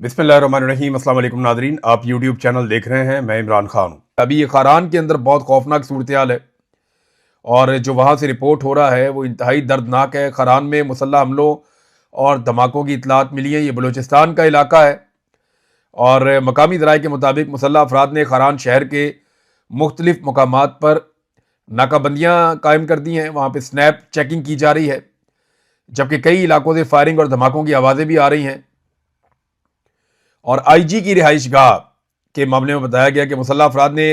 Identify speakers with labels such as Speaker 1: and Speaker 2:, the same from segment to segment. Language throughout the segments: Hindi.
Speaker 1: बिस्मिल्लाहिर्रहमानिर्रहीम। अस्सलाम वालेकुम नादरीन, आप यूट्यूब चैनल देख रहे हैं। मैं इमरान खान हूँ। अभी ये खारान के अंदर बहुत खौफनाक सूरत हाल है और जो वहाँ से रिपोर्ट हो रहा है वो इंतहाई दर्दनाक है। खारान में मुसल्लह हमलों और धमाकों की इतलात मिली है। ये बलूचिस्तान का इलाका है और मकामी ज़राए के मुताबिक मुसल्लह अफराद ने खारान शहर के मुख्तलिफ मकामात पर नाकाबंदियाँ कायम कर दी हैं। वहाँ पर स्नैप चेकिंग की जा रही है, जबकि कई इलाकों से फायरिंग और धमाकों की आवाज़ें भी आ रही हैं। और आईजी की रिहाइश गाह के मामले में बताया गया कि मुसल्लह अफराद ने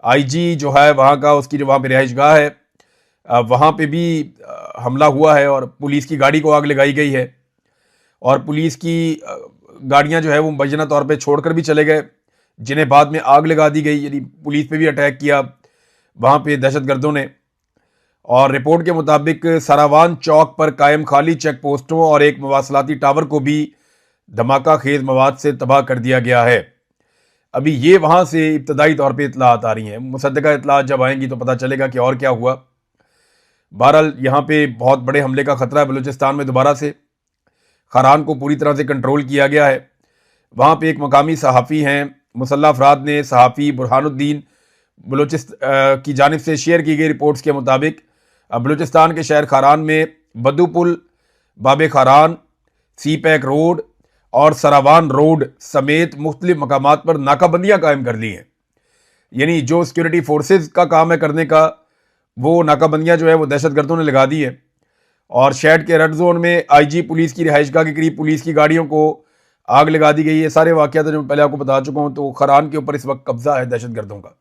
Speaker 1: आईजी जो है वहाँ का, उसकी जो वहाँ पर रिहाइश गाह है, वहाँ पे भी हमला हुआ है और पुलिस की गाड़ी को आग लगाई गई है। और पुलिस की गाड़ियाँ जो है वो मुबैना तौर पे छोड़कर भी चले गए, जिन्हें बाद में आग लगा दी गई। यानी पुलिस पे भी अटैक किया वहाँ पे दहशतगर्दों ने। और रिपोर्ट के मुताबिक सरावान चौक पर कायम खाली चेक पोस्टों और एक मवासलाती टावर को भी धमाका खेज मवाद से तबाह कर दिया गया है। अभी ये वहाँ से इब्तदाई तौर पे इतलात आ रही हैं। मुसद्दका इतलात जब आएंगी तो पता चलेगा कि और क्या हुआ। बहरहाल यहाँ पे बहुत बड़े हमले का खतरा है बलूचिस्तान में। दोबारा से खारान को पूरी तरह से कंट्रोल किया गया है। वहाँ पे एक मकामी सहाफ़ी हैं, मुसल्लह अफराद ने सहाफ़ी बुरहानुद्दीन बलूचिस्तान की जानिब से शेयर की गई रिपोर्ट्स के मुताबिक बलूचिस्तान के शहर खारान में बदुपुल, बाब खारान, सी पैक रोड और सरावान रोड समेत मुख्तलिफ मकामात पर नाकाबंदियाँ कायम कर ली हैं। यानी जो सिक्योरिटी फोर्सेज का काम है करने का, वो नाकाबंदियाँ जो है वो दहशतगर्दों ने लगा दी है। और शहर के रेड जोन में आईजी पुलिस की रिहाइशगाह के करीब पुलिस की गाड़ियों को आग लगा दी गई है। सारे वाक़यात जो पहले आपको बता चुका हूँ। तो खारान के ऊपर इस वक्त कब्जा है दहशतगर्दों का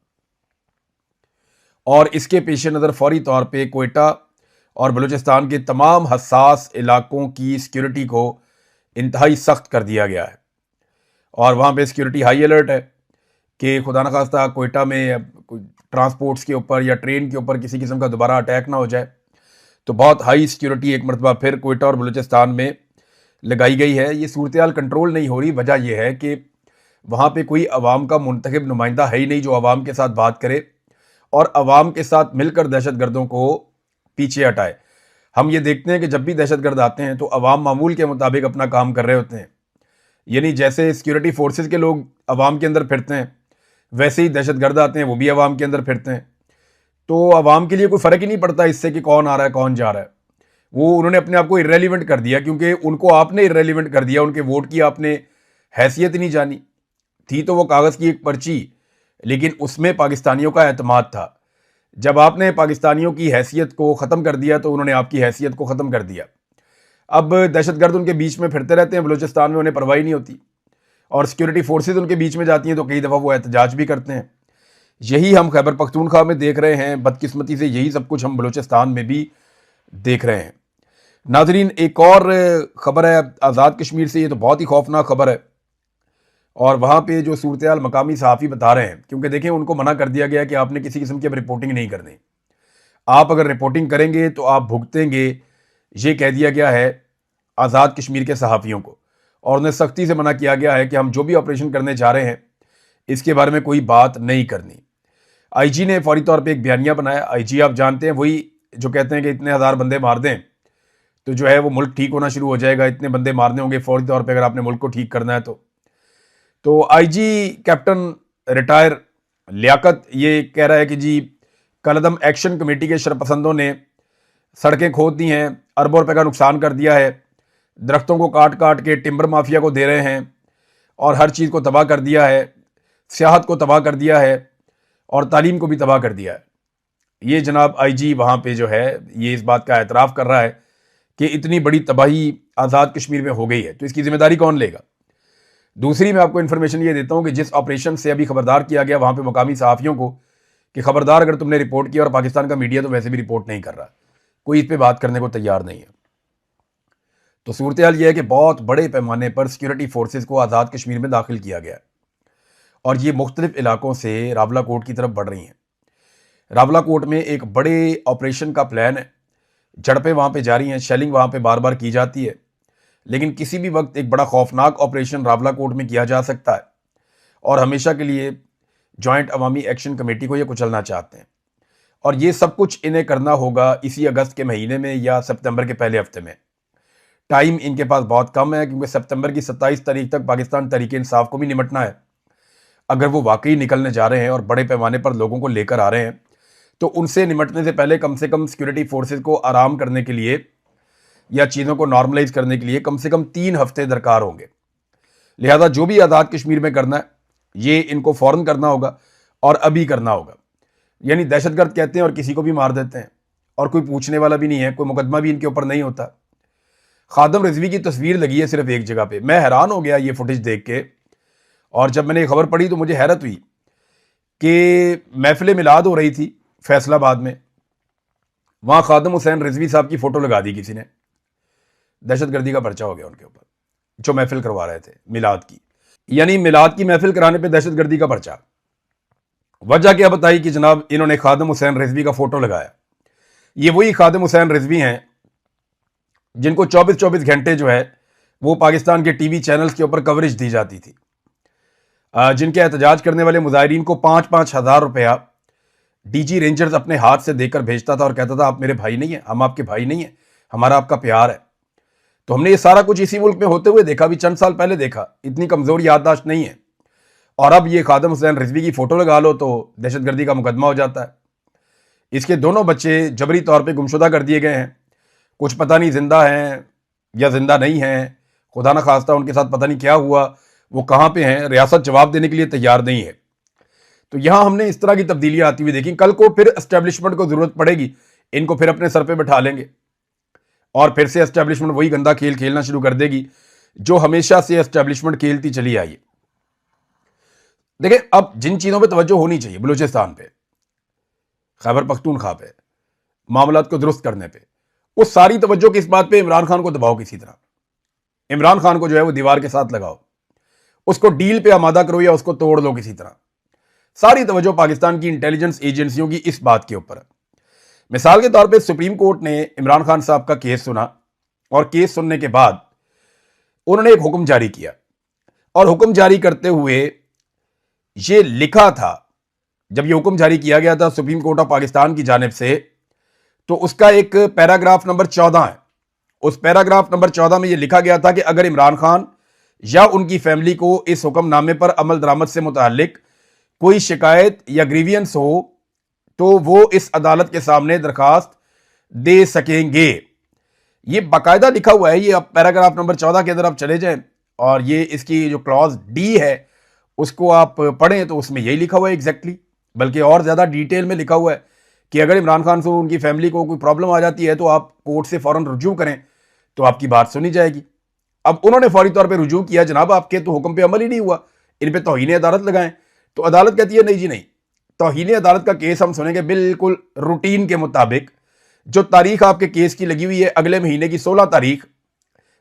Speaker 1: और इसके पेश नज़र फौरी तौर पर कोयटा और बलूचिस्तान के तमाम हसास इलाकों की सिक्योरिटी को इंतहाई सख्त कर दिया गया है। और वहाँ पे सिक्योरिटी हाई अलर्ट है कि खुदा न खास्ता कोयटा में कोई ट्रांसपोर्ट्स के ऊपर या ट्रेन के ऊपर किसी किस्म का दोबारा अटैक ना हो जाए। तो बहुत हाई सिक्योरिटी एक मरतबा फिर कोयटा और बलूचिस्तान में लगाई गई है। ये सूरत हाल कंट्रोल नहीं हो रही। वजह यह है कि वहाँ पे कोई अवाम का मुंतखब नुमाइंदा है ही नहीं जो अवाम के साथ बात करे और अवाम के साथ मिलकर दहशतगर्दों को पीछे हटाए। हम ये देखते हैं कि जब भी दहशतगर्द आते हैं तो अवाम मामूल के मुताबिक अपना काम कर रहे होते हैं। यानी जैसे सिक्योरिटी फोर्सेज के लोग अवाम के अंदर फिरते हैं, वैसे ही दहशतगर्द आते हैं, वो भी अवाम के अंदर फिरते हैं। तो अवाम के लिए कोई फ़र्क ही नहीं पड़ता इससे कि कौन आ रहा है कौन जा रहा है। वो उन्होंने अपने आप को इर्रेलिवेंट कर दिया, क्योंकि उनको आपने इर्रेलिवेंट कर दिया। उनके वोट की आपने हैसियत ही नहीं जानी थी। तो वो कागज़ की एक पर्ची, लेकिन उसमें पाकिस्तानियों का एतमाद था। जब आपने पाकिस्तानियों की हैसियत को ख़त्म कर दिया तो उन्होंने आपकी हैसियत को ख़त्म कर दिया। अब दहशतगर्द उनके बीच में फिरते रहते हैं बलूचिस्तान में, उन्हें परवाही नहीं होती। और सिक्योरिटी फोर्सेज उनके बीच में जाती हैं तो कई दफ़ा वो एहतजाज भी करते हैं। यही हम खैबर पख्तूनख्वा में देख रहे हैं। बदकिस्मती से यही सब कुछ हम बलूचिस्तान में भी देख रहे हैं। नाजरीन, एक और ख़बर है आज़ाद कश्मीर से। ये तो बहुत ही खौफनाक खबर है और वहाँ पे जो सूरत हाल मकामी सहाफ़ी बता रहे हैं, क्योंकि देखें उनको मना कर दिया गया कि आपने किसी किस्म की अब रिपोर्टिंग नहीं करनी। आप अगर रिपोर्टिंग करेंगे तो आप भुगतेंगे, ये कह दिया गया है आज़ाद कश्मीर के सहाफ़ियों को। और उन्हें सख्ती से मना किया गया है कि हम जो भी ऑपरेशन करने जा रहे हैं इसके बारे में कोई बात नहीं करनी। आईजी ने फौरी तौर पे एक बयानिया बनाया। आईजी आप जानते हैं वही जो कहते हैं कि इतने हज़ार बंदे मार दें तो जो है वो मुल्क ठीक होना शुरू हो जाएगा। इतने बंदे मारने होंगे फौरी तौर पर अगर आपने मुल्क को ठीक करना है तो आईजी कैप्टन रिटायर लियाकत ये कह रहा है कि जी कलदम एक्शन कमेटी के शरपसंदों ने सड़कें खोद दी हैं, अरबों रुपए का नुकसान कर दिया है, दरख्तों को काट काट के टिम्बर माफिया को दे रहे हैं और हर चीज़ को तबाह कर दिया है, सियाहत को तबाह कर दिया है और तालीम को भी तबाह कर दिया है। ये जनाब आईजी वहाँ पे जो है ये इस बात का एतराफ़ कर रहा है कि इतनी बड़ी तबाही आज़ाद कश्मीर में हो गई है, तो इसकी जिम्मेदारी कौन लेगा। दूसरी मैं आपको इन्फॉर्मेशन ये देता हूँ कि जिस ऑपरेशन से अभी खबरदार किया गया वहाँ पे मकामी सहाफ़ियों को कि खबरदार अगर तुमने रिपोर्ट किया, और पाकिस्तान का मीडिया तो वैसे भी रिपोर्ट नहीं कर रहा, कोई इस पर बात करने को तैयार नहीं है। तो सूरत हाल यह है कि बहुत बड़े पैमाने पर सिक्योरिटी फोर्सेज को आज़ाद कश्मीर में दाखिल किया गया है और ये मुख्तलिफ इलाकों से रावलाकोट की तरफ बढ़ रही हैं। रावलाकोट में एक बड़े ऑपरेशन का प्लान है, झड़पें वहाँ पर जारी हैं, शेलिंग वहाँ पर बार बार की जाती है, लेकिन किसी भी वक्त एक बड़ा खौफनाक ऑपरेशन रावलाकोट में किया जा सकता है और हमेशा के लिए जॉइंट अवामी एक्शन कमेटी को ये कुचलना चाहते हैं। और ये सब कुछ इन्हें करना होगा इसी अगस्त के महीने में या सितंबर के पहले हफ्ते में। टाइम इनके पास बहुत कम है, क्योंकि सितंबर की 27 तारीख तक पाकिस्तान तहरीक इंसाफ को भी निमटना है। अगर वो वाकई निकलने जा रहे हैं और बड़े पैमाने पर लोगों को लेकर आ रहे हैं, तो उनसे निमटने से कम सिक्योरिटी फोर्सेस को आराम करने के लिए या चीज़ों को नॉर्मलाइज करने के लिए कम से कम 3 हफ्ते दरकार होंगे। लिहाजा जो भी आज़ाद कश्मीर में करना है, ये इनको फ़ौरन करना होगा और अभी करना होगा। यानी दहशतगर्द कहते हैं और किसी को भी मार देते हैं और कोई पूछने वाला भी नहीं है, कोई मुकदमा भी इनके ऊपर नहीं होता। खादम रिजवी की तस्वीर लगी है सिर्फ एक जगह पे। मैं हैरान हो गया ये फुटेज देख के, और जब मैंने खबर पढ़ी तो मुझे हैरत हुई कि महफिल मिलाद हो रही थी फैसलाबाद में, वहाँ खादम हुसैन रिजवी साहब की फ़ोटो लगा दी किसी ने। दहशतगर्दी का पर्चा हो गया उनके ऊपर, जो महफिल करवा रहे थे मिलाद की। यानी मिलाद की महफिल कराने पे दहशतगर्दी का पर्चा। वजह क्या बताई कि जनाब इन्होंने खादम हुसैन रिजवी का फोटो लगाया। ये वही खादम हुसैन रिजवी हैं जिनको 24-24 घंटे जो है वो पाकिस्तान के टीवी चैनल्स के ऊपर कवरेज दी जाती थी, जिनके एहतजाज करने वाले मुजाहिरीन को 5-5 हज़ार रुपया डीजी रेंजर्स अपने हाथ से देकर भेजता था और कहता था आप मेरे भाई नहीं हैं, हम आपके भाई नहीं हैं, हमारा आपका प्यार है। तो हमने ये सारा कुछ इसी मुल्क में होते हुए देखा, भी चंद साल पहले देखा, इतनी कमज़ोर याददाश्त नहीं है। और अब ये खादम हुसैन रिजवी की फ़ोटो लगा लो तो दहशतगर्दी का मुकदमा हो जाता है। इसके दोनों बच्चे जबरी तौर पे गुमशुदा कर दिए गए हैं, कुछ पता नहीं जिंदा हैं या जिंदा नहीं हैं, खुदा न खास्ता उनके साथ पता नहीं क्या हुआ, वो कहाँ पे हैं, रियासत जवाब देने के लिए तैयार नहीं है। तो यहाँ हमने इस तरह की तब्दीलियाँ आती हुई देखी। कल को फिर एस्टेब्लिशमेंट को ज़रूरत पड़ेगी, इनको फिर अपने सर पर बैठा लेंगे और फिर से एस्टेब्लिशमेंट वही गंदा खेल खेलना शुरू कर देगी जो हमेशा से एस्टेब्लिशमेंट खेलती चली आई है। देखिए, अब जिन चीज़ों पे तवज्जो होनी चाहिए, बलूचिस्तान पे, खैबर पख्तूनख्वा पे, मामलात को दुरुस्त करने पे, वो सारी तवज्जो किस बात पे, इमरान खान को दबाओ किसी तरह। इमरान खान को जो है वो दीवार के साथ लगाओ, उसको डील पे आमादा करो या उसको तोड़ लो किसी तरह। सारी तवज्जो पाकिस्तान की इंटेलिजेंस एजेंसियों की इस बात के ऊपर है। मिसाल के तौर पे सुप्रीम कोर्ट ने इमरान खान साहब का केस सुना और केस सुनने के बाद उन्होंने एक हुक्म जारी किया, और हुक्म जारी करते हुए ये लिखा था, जब ये हुक्म जारी किया गया था सुप्रीम कोर्ट ऑफ पाकिस्तान की जानिब से, तो उसका एक पैराग्राफ नंबर 14 है। उस पैराग्राफ नंबर 14 में ये लिखा गया था कि अगर इमरान खान या उनकी फैमिली को इस हुक्मनामे पर अमल दरामद से मुताल्लिक कोई शिकायत या ग्रीवियंस हो तो वो इस अदालत के सामने दरखास्त दे सकेंगे। ये बाकायदा लिखा हुआ है। ये अब पैराग्राफ नंबर 14 के अंदर आप चले जाएं और ये इसकी जो क्लॉज डी है उसको आप पढ़ें तो उसमें यही लिखा हुआ है एग्जैक्टली, बल्कि और ज़्यादा डिटेल में लिखा हुआ है कि अगर इमरान खान से उनकी फैमिली को कोई प्रॉब्लम आ जाती है तो आप कोर्ट से फ़ौरन रुजू करें तो आपकी बात सुनी जाएगी। अब उन्होंने फौरी तौर पे रुजू किया, जनाब आपके तो हुक्म पे अमल ही नहीं हुआ, इन पे तौहीन अदालत लगाएं। तो अदालत कहती है नहीं जी नहीं, तौहीन अदालत का केस हम सुनेंगे बिल्कुल रूटीन के मुताबिक। जो तारीख आपके केस की लगी हुई है अगले महीने की 16 तारीख,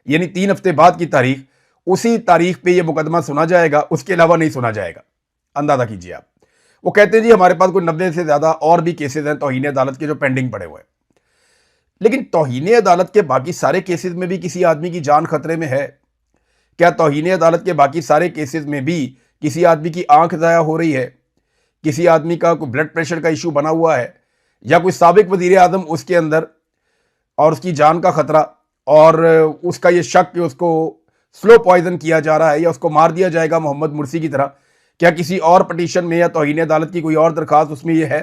Speaker 1: यानी 3 हफ्ते बाद की तारीख, उसी तारीख पे ये मुकदमा सुना जाएगा, उसके अलावा नहीं सुना जाएगा। अंदाजा कीजिए आप। वो कहते हैं जी हमारे पास कोई 90 से ज़्यादा और भी केसेस हैं तौहीन अदालत के जो पेंडिंग पड़े हुए हैं। लेकिन तौहीन अदालत के बाकी सारे केसेस में भी किसी आदमी की जान खतरे में है क्या? तौहीन अदालत के बाकी सारे केसेस में भी किसी आदमी की आंख ज़ाया हो रही है, किसी आदमी का कोई ब्लड प्रेशर का इशू बना हुआ है, या कोई साबिक वज़ीर आज़म उसके अंदर और उसकी जान का खतरा और उसका ये शक कि उसको स्लो पॉइजन किया जा रहा है या उसको मार दिया जाएगा मोहम्मद मुर्सी की तरह, क्या किसी और पटिशन में या तौहीन अदालत की कोई और दरखास्त उसमें ये है?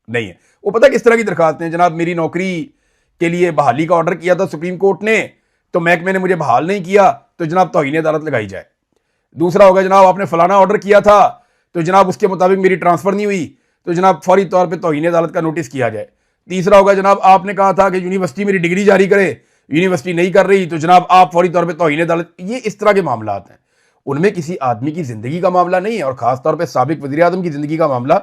Speaker 1: नहीं है। वो पता किस तरह की दरखास्त है, जनाब मेरी नौकरी के लिए बहाली का ऑर्डर किया था सुप्रीम कोर्ट ने, तो महकमे ने मुझे बहाल नहीं किया, तो जनाब तौहीन अदालत लगाई जाए। दूसरा होगा जनाब आपने फलाना ऑर्डर किया था तो जनाब उसके मुताबिक मेरी ट्रांसफर नहीं हुई, तो जनाब फौरी तौर पे तौहीन अदालत का नोटिस किया जाए। तीसरा होगा जनाब आपने कहा था कि यूनिवर्सिटी मेरी डिग्री जारी करे, यूनिवर्सिटी नहीं कर रही, तो जनाब आप फौरी तौर पे तौहीन अदालत। ये इस तरह के मामला हैं, उनमें किसी आदमी की जिंदगी का मामला नहीं है, और खासतौर पर साबिक वज़ीर आज़म की जिंदगी का मामला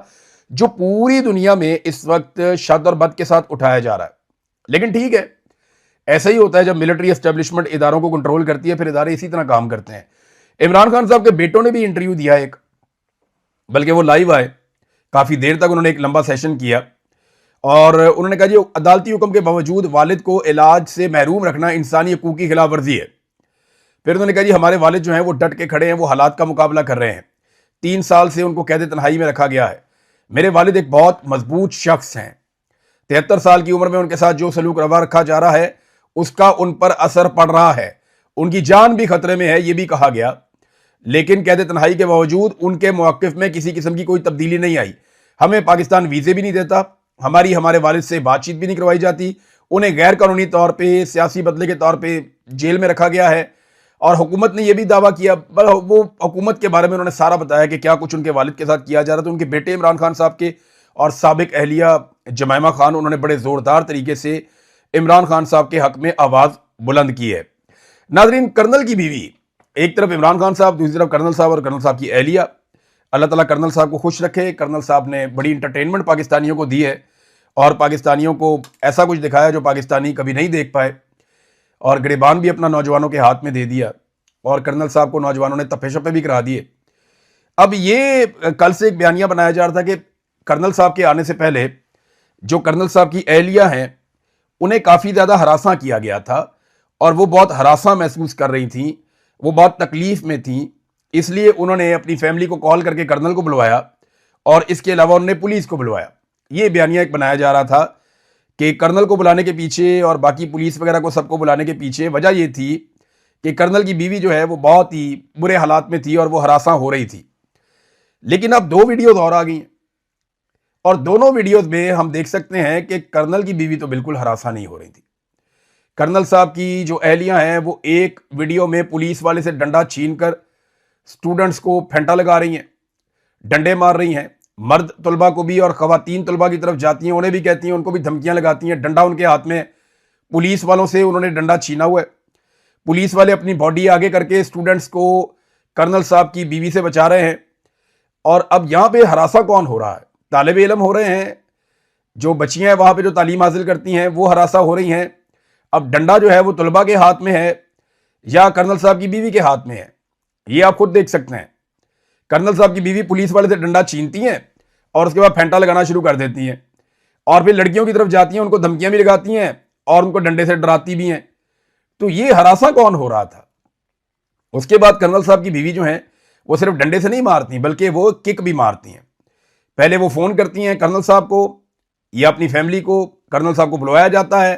Speaker 1: जो पूरी दुनिया में इस वक्त शद और बद के साथ उठाया जा रहा है। लेकिन ठीक है, ऐसा ही होता है जब मिलिट्री एस्टेब्लिशमेंट इदारों को कंट्रोल करती है, फिर इदारे इसी तरह काम करते हैं। इमरान खान साहब के बेटों ने भी इंटरव्यू दिया एक, बल्कि वो लाइव आए, काफ़ी देर तक उन्होंने एक लंबा सेशन किया और उन्होंने कहा जी अदालती हुक्म के बावजूद वालिद को इलाज से महरूम रखना इंसानी हकूक़ की खिलाफ वर्जी है। फिर उन्होंने कहा जी हमारे वालिद जो हैं वो डट के खड़े हैं, वो हालात का मुकाबला कर रहे हैं। 3 साल से उनको कैद तन्हाई में रखा गया है। मेरे वालिद एक बहुत मजबूत शख्स हैं। 73 साल की उम्र में उनके साथ जो सलूक रवा रखा जा रहा है उसका उन पर असर पड़ रहा है, उनकी जान भी खतरे में है, यह भी कहा गया। लेकिन कैद तन्हाई के बावजूद उनके मौक़िफ़ में किसी किस्म की कोई तब्दीली नहीं आई। हमें पाकिस्तान वीज़े भी नहीं देता, हमारे वालिद से बातचीत भी नहीं करवाई जाती, उन्हें गैर कानूनी तौर पे सियासी बदले के तौर पे जेल में रखा गया है। और हुकूमत ने यह भी दावा किया, वो हुकूमत के बारे में उन्होंने सारा बताया कि क्या कुछ उनके वालिद के साथ किया जा रहा था। उनके बेटे इमरान खान साहब के और साबिक अहलिया जमैमा खान, उन्होंने बड़े ज़ोरदार तरीके से इमरान खान साहब के हक में आवाज़ बुलंद की है। नाज़रीन, कर्नल की बीवी, एक तरफ इमरान खान साहब, दूसरी तरफ कर्नल साहब और कर्नल साहब की अहलिया। अल्लाह ताला कर्नल साहब को खुश रखे। कर्नल साहब ने बड़ी इंटरटेनमेंट पाकिस्तानियों को दी है और पाकिस्तानियों को ऐसा कुछ दिखाया जो पाकिस्तानी कभी नहीं देख पाए, और गिरबान भी अपना नौजवानों के हाथ में दे दिया और कर्नल साहब को नौजवानों ने तप्पे शप्पे भी करा दिए। अब ये कल से एक बयानिया बनाया जा रहा था कि कर्नल साहब के आने से पहले जो कर्नल साहब की अहलिया हैं उन्हें काफ़ी ज़्यादा हरासा किया गया था और वो बहुत हरासा महसूस कर रही थी, वो बहुत तकलीफ़ में थी। इसलिए उन्होंने अपनी फैमिली को कॉल करके कर्नल को बुलवाया और इसके अलावा उन्होंने पुलिस को बुलवाया। ये बयानिया एक बनाया जा रहा था कि कर्नल को बुलाने के पीछे और बाकी पुलिस वगैरह को सबको बुलाने के पीछे वजह ये थी कि कर्नल की बीवी जो है वो बहुत ही बुरे हालात में थी और वो हरासा हो रही थी। लेकिन अब दो वीडियोज और आ गई हैं और दोनों वीडियोज में हम देख सकते हैं कि कर्नल की बीवी तो बिल्कुल हरासा नहीं हो रही थी। कर्नल साहब की जो अहलियां हैं वो एक वीडियो में पुलिस वाले से डंडा छीनकर स्टूडेंट्स को फेंटा लगा रही हैं, डंडे मार रही हैं। मर्द तलबा को भी और ख़वातीन तलबा की तरफ जाती हैं, उन्हें भी कहती हैं, उनको भी धमकियां लगाती हैं। डंडा उनके हाथ में, पुलिस वालों से उन्होंने डंडा छीना हुआ है। पुलिस वाले अपनी बॉडी आगे करके स्टूडेंट्स को कर्नल साहब की बीवी से बचा रहे हैं। और अब यहाँ पे हरासा कौन हो रहा है? तालिब इल्म हो रहे हैं, जो बच्चियाँ हैं वहाँ पे जो तालीम हासिल करती हैं वो हरासा हो रही हैं। अब डंडा जो है वो तलबा के हाथ में है या कर्नल साहब की बीवी के हाथ में है, ये आप खुद देख सकते हैं। कर्नल साहब की बीवी पुलिस वाले से डंडा छीनती हैं और उसके बाद फेंटा लगाना शुरू कर देती हैं और फिर लड़कियों की तरफ जाती हैं, उनको धमकियां भी लगाती हैं और उनको डंडे से डराती भी हैं। तो ये हरासा कौन हो रहा था? उसके बाद कर्नल साहब की बीवी जो हैं वो सिर्फ डंडे से नहीं मारती बल्कि वो किक भी मारती हैं। पहले वो फ़ोन करती हैं कर्नल साहब को या अपनी फैमिली को, कर्नल साहब को बुलवाया जाता है,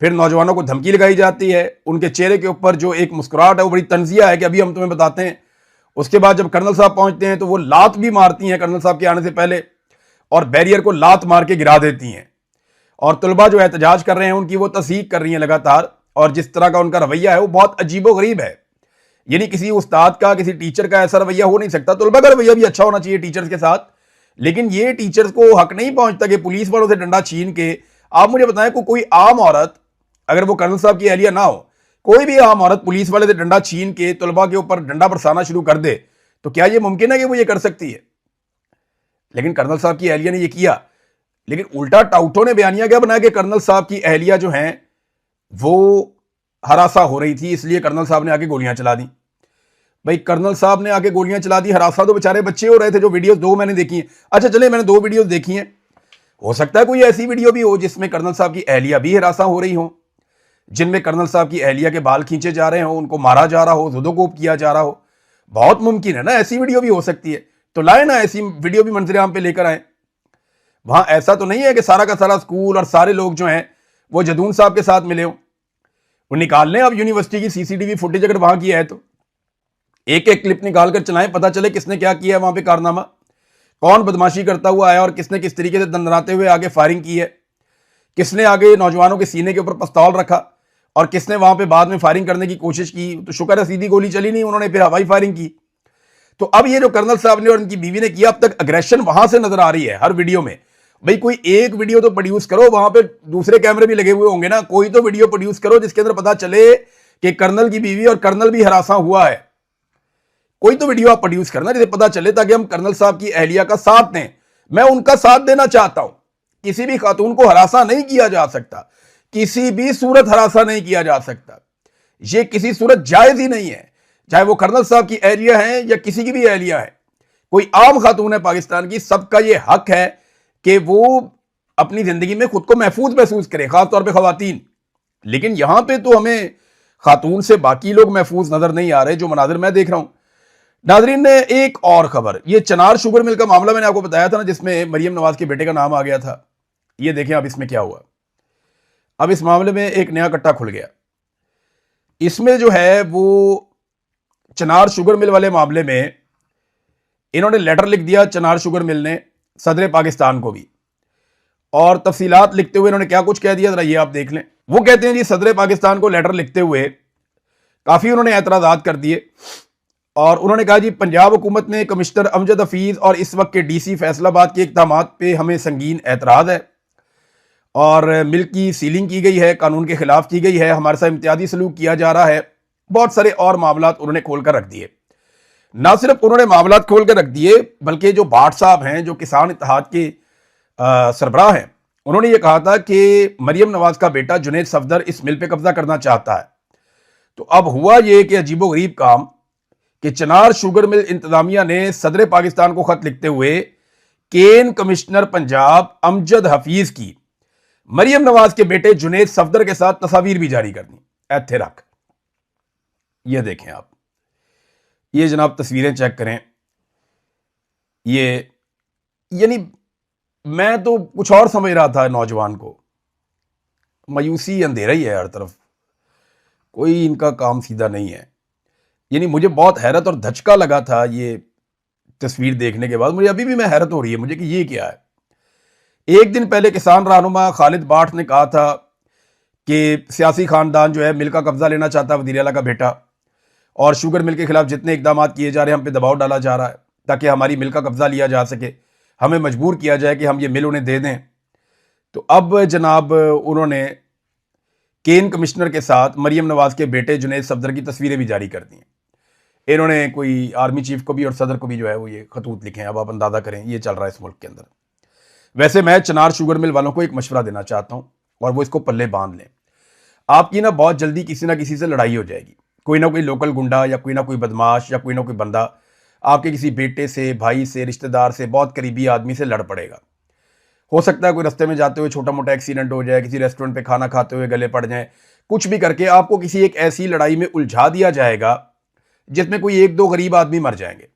Speaker 1: फिर नौजवानों को धमकी लगाई जाती है। उनके चेहरे के ऊपर जो एक मुस्कुराहट है वो बड़ी तंजिया है कि अभी हम तुम्हें बताते हैं। उसके बाद जब कर्नल साहब पहुंचते हैं तो वो लात भी मारती हैं कर्नल साहब के आने से पहले और बैरियर को लात मार के गिरा देती हैं। और तलबा जो एहतजाज कर रहे हैं उनकी वो तस्दीक कर रही हैं लगातार, और जिस तरह का उनका रवैया है वो बहुत अजीबोगरीब है। यानी किसी उस्ताद का, किसी टीचर का ऐसा रवैया हो नहीं सकता। तलबा का रवैया भी अच्छा होना चाहिए टीचर्स के साथ, लेकिन ये टीचर्स को हक नहीं पहुंचता कि पुलिस वालों से डंडा छीन के। आप मुझे बताएं, कोई आम औरत, अगर वो कर्नल साहब की अहलिया ना हो, कोई भी आम औरत पुलिस वाले से डंडा छीन के तलबा के ऊपर डंडा बरसाना शुरू कर दे तो क्या ये मुमकिन है कि वो ये कर सकती है? लेकिन कर्नल साहब की अहलिया ने ये किया। लेकिन उल्टा टाउटों ने बयानिया क्या बनाया कि कर्नल साहब की अहलिया जो हैं वो हरासा हो रही थी, इसलिए कर्नल साहब ने आके गोलियां चला दी। भाई कर्नल साहब ने आके गोलियां चला दी, हरासा तो बेचारे बच्चे हो रहे थे। जो वीडियोस दो मैंने देखी हैं, अच्छा चले मैंने दो वीडियोस देखी हैं, हो सकता है कोई ऐसी वीडियो भी हो जिसमें कर्नल साहब की अहलिया भी हरासा हो रही हो, जिनमें कर्नल साहब की अहलिया के बाल खींचे जा रहे हो, उनको मारा जा रहा हो, जुदोकोप किया जा रहा हो। बहुत मुमकिन है ना, ऐसी वीडियो भी हो सकती है। तो लाए ना, ऐसी वीडियो भी मंजर आम पे लेकर आए। वहां ऐसा तो नहीं है कि सारा का सारा स्कूल और सारे लोग जो हैं वो जदून साहब के साथ मिले हो। वो निकाल लें अब यूनिवर्सिटी की सीसीटीवी फुटेज, अगर वहां की है तो एक एक क्लिप निकाल कर चलाएं, पता चले किसने क्या किया है वहां पे कारनामा, कौन बदमाशी करता हुआ आया और किसने किस तरीके से दंदनाते हुए आगे फायरिंग की है, किसने आगे नौजवानों के सीने के ऊपर पिस्तौल रखा और किसने वहां पे बाद में फायरिंग करने की कोशिश की। तो शुक्र है सीधी गोली चली नहीं, उन्होंने फिर हवाई फायरिंग की। तो अब ये जो कर्नल साहब ने और उनकी बीवी ने किया, अब तक अग्रेशन वहां से नजर आ रही है हर वीडियो में। भाई कोई एक वीडियो तो प्रोड्यूस करो, वहां पे दूसरे कैमरे भी लगे हुए होंगे ना, कोई तो वीडियो प्रोड्यूस करो जिसके अंदर पता चले कि कर्नल की बीवी और कर्नल भी हरासा हुआ है। कोई तो वीडियो आप प्रोड्यूस करना जिसे पता चले, ताकि हम कर्नल साहब की अहलिया का साथ दें। मैं उनका साथ देना चाहता हूं। किसी भी खातून को हरासा नहीं किया जा सकता, किसी भी सूरत हरासा नहीं किया जा सकता, यह किसी सूरत जायज ही नहीं है, चाहे वो कर्नल साहब की अहलिया है या किसी की भी अहलिया है। कोई आम खातून है पाकिस्तान की, सबका यह हक है कि वो अपनी जिंदगी में खुद को महफूज महसूस करे, खासतौर पर खवातीन। लेकिन यहां पर तो हमें खातून से बाकी लोग महफूज नजर नहीं आ रहे, जो मनाजिर मैं देख रहा हूं। नाजरीन ने एक और खबर, ये चनार शुगर मिल का मामला मैंने आपको बताया था ना, जिसमें मरियम नवाज के बेटे का नाम आ गया था। ये देखें आप इसमें क्या हुआ। अब इस मामले में एक नया कट्टा खुल गया। इसमें जो है वो चनार शुगर मिल वाले मामले में इन्होंने लेटर लिख दिया चनार शुगर मिल ने सदर पाकिस्तान को भी, और तफसीलात लिखते हुए इन्होंने क्या कुछ कह दिया जरा ये आप देख लें। वो कहते हैं जी सदर पाकिस्तान को लेटर लिखते हुए काफ़ी उन्होंने एतराज़ात कर दिए और उन्होंने कहा जी पंजाब हुकूमत ने कमिश्नर अमजद हफीज़ और इस वक्त के डीसी फैसलाबाद के इक़दामात पे हमें संगीन एतराज़ है और मिल की सीलिंग की गई है, कानून के खिलाफ की गई है, हमारे साथ इम्तियाजी सलूक किया जा रहा है। बहुत सारे और मामला उन्होंने खोल कर रख दिए। ना सिर्फ उन्होंने मामला खोल कर रख दिए बल्कि जो भाट साहब हैं जो किसान इत्तेहाद के सरबराह हैं, उन्होंने ये कहा था कि मरियम नवाज का बेटा जुनैद सफदर इस मिल पे कब्जा करना चाहता है। तो अब हुआ ये कि अजीबोगरीब काम कि चनार शुगर मिल इंतजामिया ने सदर पाकिस्तान को खत लिखते हुए केन कमिश्नर पंजाब अमजद हफीज की मरियम नवाज के बेटे जुनैद सफदर के साथ तस्वीर भी जारी कर दी। ऐथे रख, ये देखें आप, ये जनाब तस्वीरें चेक करें। ये यानी मैं तो कुछ और समझ रहा था नौजवान को, मायूसी अंधेरा ही है हर तरफ, कोई इनका काम सीधा नहीं है। यानी मुझे बहुत हैरत और धचका लगा था ये तस्वीर देखने के बाद, मुझे अभी भी मैं हैरत हो रही है मुझे कि ये क्या है। एक दिन पहले किसान रहनुमा खालिद भाट ने कहा था कि सियासी खानदान जो है मिल का कब्जा लेना चाहता है, वज़ीर आला का बेटा, और शुगर मिल के खिलाफ जितने इकदाम किए जा रहे हैं हम पे दबाव डाला जा रहा है ताकि हमारी मिल का कब्जा लिया जा सके, हमें मजबूर किया जाए कि हम ये मिल उन्हें दे दें। तो अब जनाब उन्होंने केन कमिश्नर के साथ मरियम नवाज के बेटे जुनैद सफदर की तस्वीरें भी जारी कर दी हैं। इन्होंने कोई आर्मी चीफ को भी और सदर को भी जो है वो ये खतूत लिखे हैं। अब आप अंदाजा करें ये चल रहा है इस मुल्क के अंदर। वैसे मैं चनार शुगर मिल वालों को एक मशवरा देना चाहता हूं और वो इसको पल्ले बांध लें। आपकी ना बहुत जल्दी किसी ना किसी से लड़ाई हो जाएगी, कोई ना कोई लोकल गुंडा या कोई ना कोई बदमाश या कोई ना कोई बंदा आपके किसी बेटे से, भाई से, रिश्तेदार से, बहुत करीबी आदमी से लड़ पड़ेगा। हो सकता है कोई रास्ते में जाते हुए छोटा मोटा एक्सीडेंट हो जाए, किसी रेस्टोरेंट पे खाना खाते हुए गले पड़ जाए, कुछ भी करके आपको किसी एक ऐसी लड़ाई में उलझा दिया जाएगा जिसमें कोई एक दो गरीब आदमी मर जाएंगे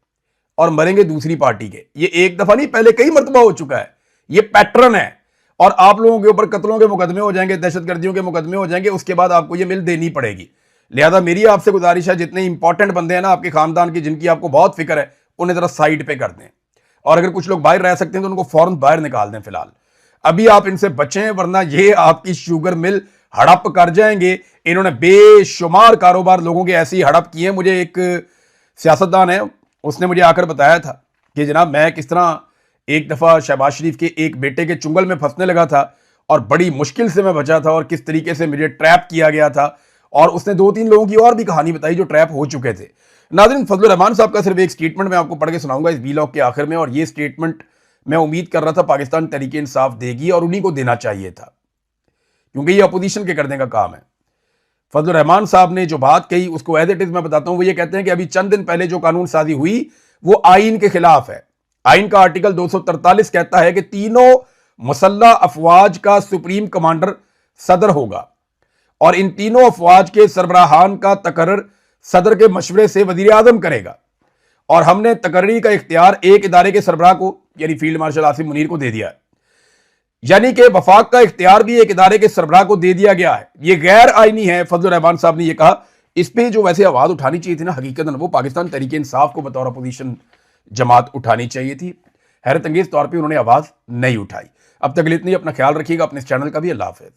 Speaker 1: और मरेंगे दूसरी पार्टी के। ये एक दफा नहीं, पहले कई मरतबा हो चुका है, ये पैटर्न है। और आप लोगों के ऊपर कत्लों के मुकदमे हो जाएंगे, दहशतगर्दियों के मुकदमे हो जाएंगे, उसके बाद आपको ये मिल देनी पड़ेगी। लिहाजा मेरी आपसे गुजारिश है, जितने इंपॉर्टेंट बंदे हैं ना आपके खानदान की, जिनकी आपको बहुत फिक्र है, उन्हें जरा साइड पे कर दें। और अगर कुछ लोग बाहर रह सकते हैं तो उनको फौरन बाहर निकाल दें। फिलहाल अभी आप इनसे बचें, वरना ये आपकी शुगर मिल हड़प कर जाएंगे। इन्होंने बेशुमार कारोबार लोगों के ऐसे ही हड़प किए। मुझे एक सियासतदान है, उसने मुझे आकर बताया था कि जनाब मैं किस तरह एक दफ़ा शहबाज शरीफ के एक बेटे के चुंगल में फंसने लगा था और बड़ी मुश्किल से मैं बचा था और किस तरीके से मुझे ट्रैप किया गया था। और उसने दो तीन लोगों की और भी कहानी बताई जो ट्रैप हो चुके थे। नाज़रीन, फजलुर रहमान साहब का सिर्फ एक स्टेटमेंट मैं आपको पढ़ के सुनाऊंगा इस वीलॉग के आखिर में, और ये स्टेटमेंट मैं उम्मीद कर रहा था पाकिस्तान तहरीक इंसाफ देगी और उन्हीं को देना चाहिए था, क्योंकि ये अपोजिशन के करने का काम है। फजलुर रहमान साहब ने जो बात कही उसको एज इट इज मैं बताता हूं। वो ये कहते हैं कि अभी चंद दिन पहले जो कानून साजी हुई वो आइन के खिलाफ है। आइन का आर्टिकल 243 कहता है कि तीनों मुसल्लह अफवाज का सुप्रीम कमांडर सदर होगा और इन तीनों अफवाज के सरबराहान का तकर्रर सदर के मशवरे से वजीर आजम करेगा। और हमने तकर्री का इख्तियार एक इदारे के सरबराह को यानी फील्ड मार्शल आसिम मुनीर को दे दिया है। यानी कि वफाक का इख्तियार भी एक इदारे के सरबराह को दे दिया गया है। ये गैर आईनी है। फजलुर रहमान साहब ने यह कहा। इस पर जो वैसे आवाज उठानी चाहिए थी ना, हकीकतन वो पाकिस्तान तहरीक इंसाफ को बतौर अपोजिशन जमात उठानी चाहिए थी। हैरत अंगेज तौर पर उन्होंने आवाज नहीं उठाई। अब तक इतनी, अपना ख्याल रखिएगा, अपने इस चैनल का भी। अल्लाह हाफिज।